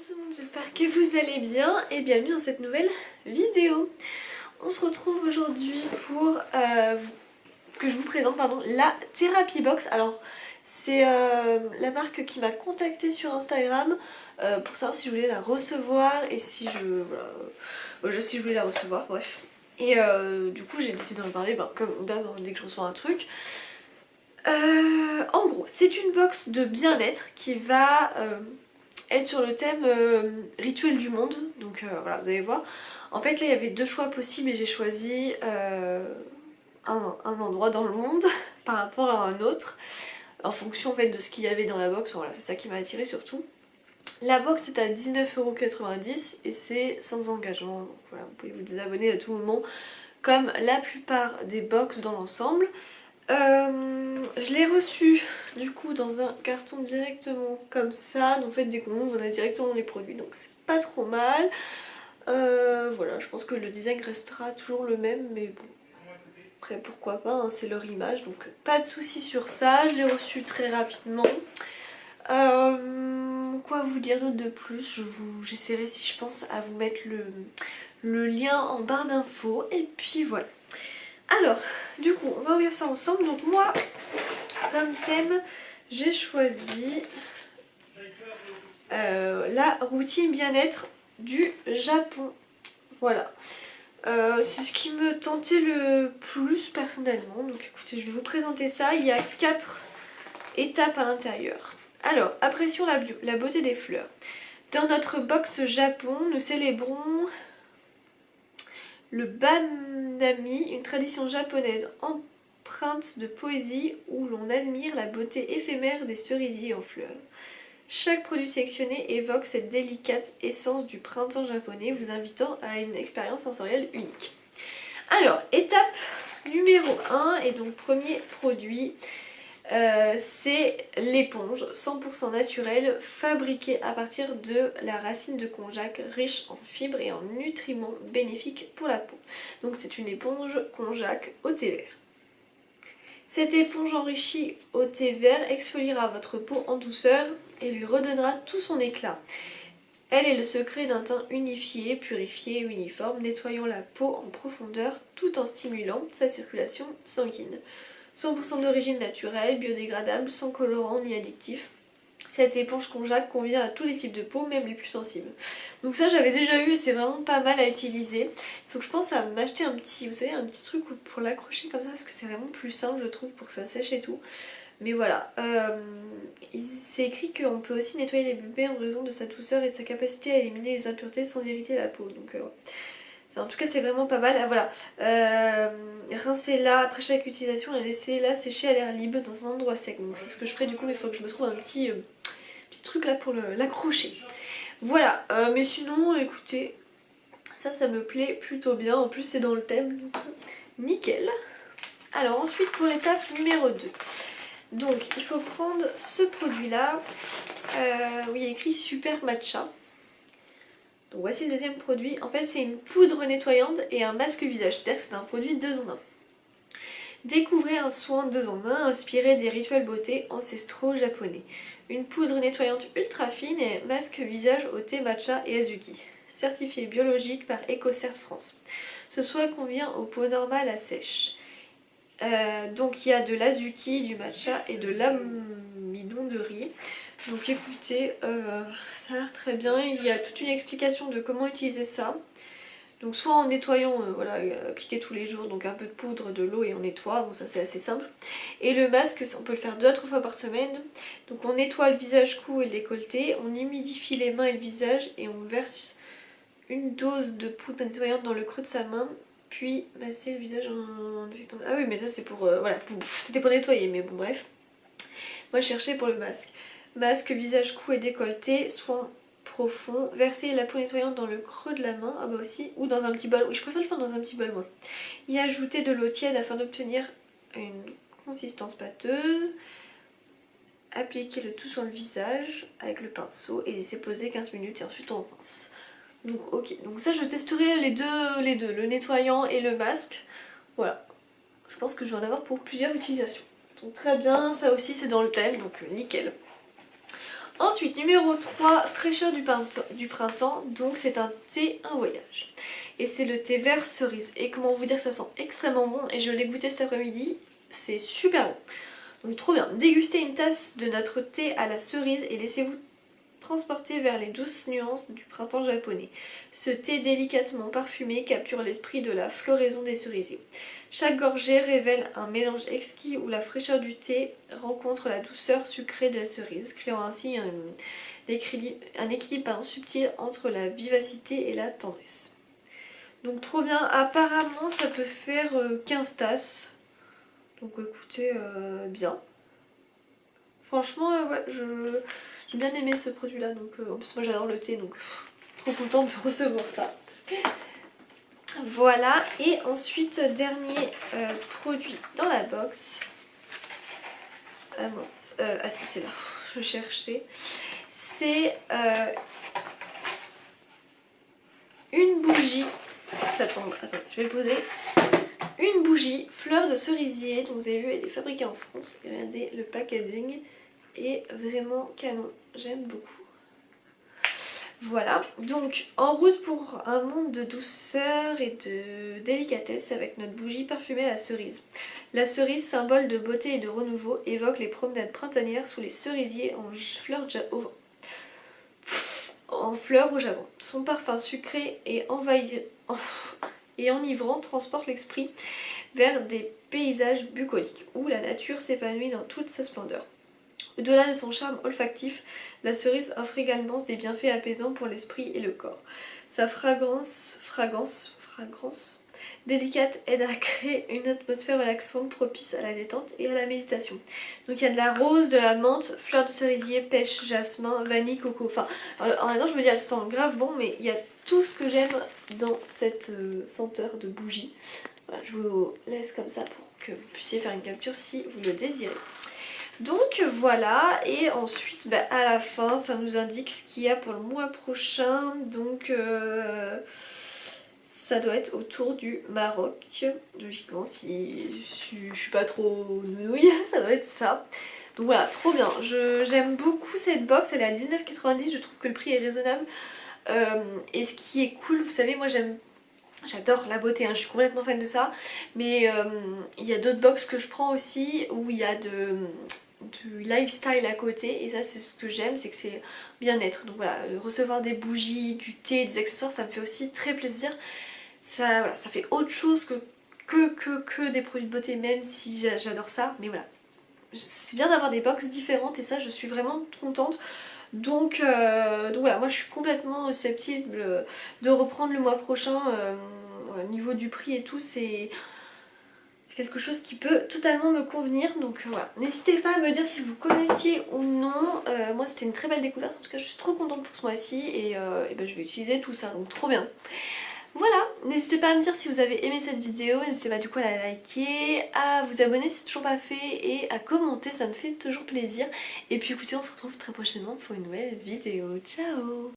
tout le monde, j'espère que vous allez bien et bienvenue dans cette nouvelle vidéo. On se retrouve aujourd'hui pour que je vous présente la Therapy Box. Alors c'est la marque qui m'a contactée sur Instagram pour savoir si je voulais la recevoir et si si je voulais la recevoir, bref. Et du coup j'ai décidé d'en parler comme d'hab dès que je reçois un truc. En gros, c'est une box de bien-être qui va être sur le thème rituel du monde. Donc voilà, vous allez voir. En fait là il y avait deux choix possibles et j'ai choisi un endroit dans le monde par rapport à un autre en fonction en fait de ce qu'il y avait dans la box. Voilà, c'est ça qui m'a attiré surtout. La box est à 19,90€ et c'est sans engagement. Donc voilà, vous pouvez vous désabonner à tout moment comme la plupart des box dans l'ensemble. Je l'ai reçu du coup dans un carton directement comme ça, donc en fait dès qu'on ouvre on a directement les produits, donc c'est pas trop mal. Voilà, je pense que le design restera toujours le même, mais bon, après pourquoi pas, hein, c'est leur image, donc pas de soucis sur ça. Je l'ai reçu très rapidement. Quoi vous dire d'autre de plus? J'essaierai, si je pense, à vous mettre le lien en barre d'infos, et puis voilà. Alors, du coup, on va ouvrir ça ensemble. Donc moi, comme thème, j'ai choisi la routine bien-être du Japon. Voilà. C'est ce qui me tentait le plus personnellement. Donc écoutez, je vais vous présenter ça. Il y a 4 étapes à l'intérieur. Alors, apprécions la beauté des fleurs. Dans notre box Japon, nous célébrons le Banami, une tradition japonaise empreinte de poésie où l'on admire la beauté éphémère des cerisiers en fleurs. Chaque produit sélectionné évoque cette délicate essence du printemps japonais, vous invitant à une expérience sensorielle unique. Alors, étape numéro 1, et donc premier produit, c'est l'éponge 100% naturelle, fabriquée à partir de la racine de konjac, riche en fibres et en nutriments bénéfiques pour la peau. Donc c'est une éponge konjac au thé vert. Cette éponge enrichie au thé vert exfoliera votre peau en douceur et lui redonnera tout son éclat. Elle est le secret d'un teint unifié, purifié et uniforme, nettoyant la peau en profondeur tout en stimulant sa circulation sanguine. 100% d'origine naturelle, biodégradable, sans colorant ni addictif. Cette éponge konjac convient à tous les types de peau, même les plus sensibles. Donc ça j'avais déjà eu et c'est vraiment pas mal à utiliser. Il faut que je pense à m'acheter un petit, vous savez, un petit truc pour l'accrocher comme ça parce que c'est vraiment plus simple je trouve pour que ça sèche et tout. Mais voilà, c'est écrit qu'on peut aussi nettoyer les bébés en raison de sa douceur et de sa capacité à éliminer les impuretés sans irriter la peau. Donc en tout cas c'est vraiment pas mal. Ah, voilà, rincez-la après chaque utilisation et laissez-la sécher à l'air libre dans un endroit sec. Donc c'est ce que je ferai du coup, mais il faut que je me trouve un petit truc là pour l'accrocher. Voilà, mais sinon écoutez, ça me plaît plutôt bien. En plus c'est dans le thème, donc nickel. Alors ensuite pour l'étape numéro 2. Donc il faut prendre ce produit là, où il y a écrit Super Matcha. Donc voici le deuxième produit. En fait c'est une poudre nettoyante et un masque visage, c'est-à-dire que c'est un produit 2 en 1. Découvrez un soin 2 en 1 inspiré des rituels beauté ancestraux japonais. Une poudre nettoyante ultra fine et masque visage au thé matcha et azuki. Certifié biologique par EcoCert France. Ce soin convient aux peaux normales à sèche. Donc il y a de l'azuki, du matcha et de l'amidon de riz. Donc écoutez, ça a l'air très bien. Il y a toute une explication de comment utiliser ça. Donc soit en nettoyant, voilà, appliquer tous les jours, donc un peu de poudre, de l'eau et on nettoie, bon ça c'est assez simple. Et le masque, on peut le faire 2 à 3 fois par semaine. Donc on nettoie le visage, cou et le décolleté, on humidifie les mains et le visage et on verse une dose de poudre nettoyante dans le creux de sa main. Puis masser le visage en... Ah oui mais ça c'est pour... voilà, c'était pour nettoyer mais bon bref. Moi je cherchais pour le masque. Masque, visage, cou et décolleté, soin profond. Verser la peau nettoyante dans le creux de la main, ah bah aussi, ou dans un petit bol. Oui, je préfère le faire dans un petit bol moi. Y ajouter de l'eau tiède afin d'obtenir une consistance pâteuse. Appliquer le tout sur le visage avec le pinceau et laisser poser 15 minutes et ensuite on rince. Donc ok, donc ça je testerai les deux, le nettoyant et le masque. Voilà, je pense que je vais en avoir pour plusieurs utilisations. Donc très bien, ça aussi c'est dans le thème, donc nickel. Ensuite, numéro 3, fraîcheur du printemps. Donc c'est un thé, un voyage. Et c'est le thé vert cerise. Et comment vous dire, ça sent extrêmement bon. Et je l'ai goûté cet après-midi, c'est super bon. Donc trop bien. Dégustez une tasse de notre thé à la cerise et laissez-vous transporter vers les douces nuances du printemps japonais. Ce thé délicatement parfumé capture l'esprit de la floraison des cerisiers. Chaque gorgée révèle un mélange exquis où la fraîcheur du thé rencontre la douceur sucrée de la cerise, créant ainsi un équilibre subtil entre la vivacité et la tendresse. Donc trop bien, apparemment ça peut faire 15 tasses. Donc écoutez, bien. Franchement, ouais, j'ai bien aimé ce produit là, donc en plus moi j'adore le thé, donc trop contente de recevoir ça. Voilà, et ensuite dernier produit dans la box. Ah mince, ah si c'est là, je cherchais. C'est une bougie, ça tombe, attends, je vais le poser. Une bougie fleur de cerisier, dont vous avez vu elle est fabriquée en France. Et regardez, le packaging est vraiment canon, j'aime beaucoup. Voilà, donc en route pour un monde de douceur et de délicatesse avec notre bougie parfumée à la cerise. La cerise, symbole de beauté et de renouveau, évoque les promenades printanières sous les cerisiers en fleurs au Japon. Son parfum sucré et enivrant transporte l'esprit vers des paysages bucoliques où la nature s'épanouit dans toute sa splendeur. Au-delà de son charme olfactif, la cerise offre également des bienfaits apaisants pour l'esprit et le corps. Sa fragrance délicate aide à créer une atmosphère relaxante propice à la détente et à la méditation. Donc il y a de la rose, de la menthe, fleur de cerisier, pêche, jasmin, vanille, coco. Enfin, en même temps je me dis elle sent grave bon, mais il y a tout ce que j'aime dans cette senteur de bougie. Voilà, je vous laisse comme ça pour que vous puissiez faire une capture si vous le désirez. Donc voilà, et ensuite à la fin ça nous indique ce qu'il y a pour le mois prochain. Donc ça doit être autour du Maroc, logiquement si je suis pas trop nounouille, ça doit être ça. Donc voilà, trop bien, j'aime beaucoup cette box, elle est à 19,90 €, je trouve que le prix est raisonnable. Et ce qui est cool, vous savez, moi j'adore la beauté, hein, je suis complètement fan de ça. Mais il y a d'autres box que je prends aussi où il y a du lifestyle à côté. Et ça c'est ce que j'aime, c'est que c'est bien-être. Donc voilà, recevoir des bougies, du thé, des accessoires, ça me fait aussi très plaisir. Ça, voilà, ça fait autre chose que des produits de beauté, même si j'adore ça. Mais voilà, c'est bien d'avoir des box différentes et ça je suis vraiment contente. Donc voilà, moi je suis complètement susceptible de reprendre le mois prochain. Au niveau du prix et tout, c'est quelque chose qui peut totalement me convenir. Donc voilà, n'hésitez pas à me dire si vous connaissiez ou non. Moi c'était une très belle découverte, en tout cas je suis trop contente pour ce mois-ci. Et je vais utiliser tout ça, donc trop bien. Voilà, n'hésitez pas à me dire si vous avez aimé cette vidéo, n'hésitez pas du coup à la liker, à vous abonner si c'est toujours pas fait et à commenter, ça me fait toujours plaisir. Et puis écoutez, on se retrouve très prochainement pour une nouvelle vidéo. Ciao!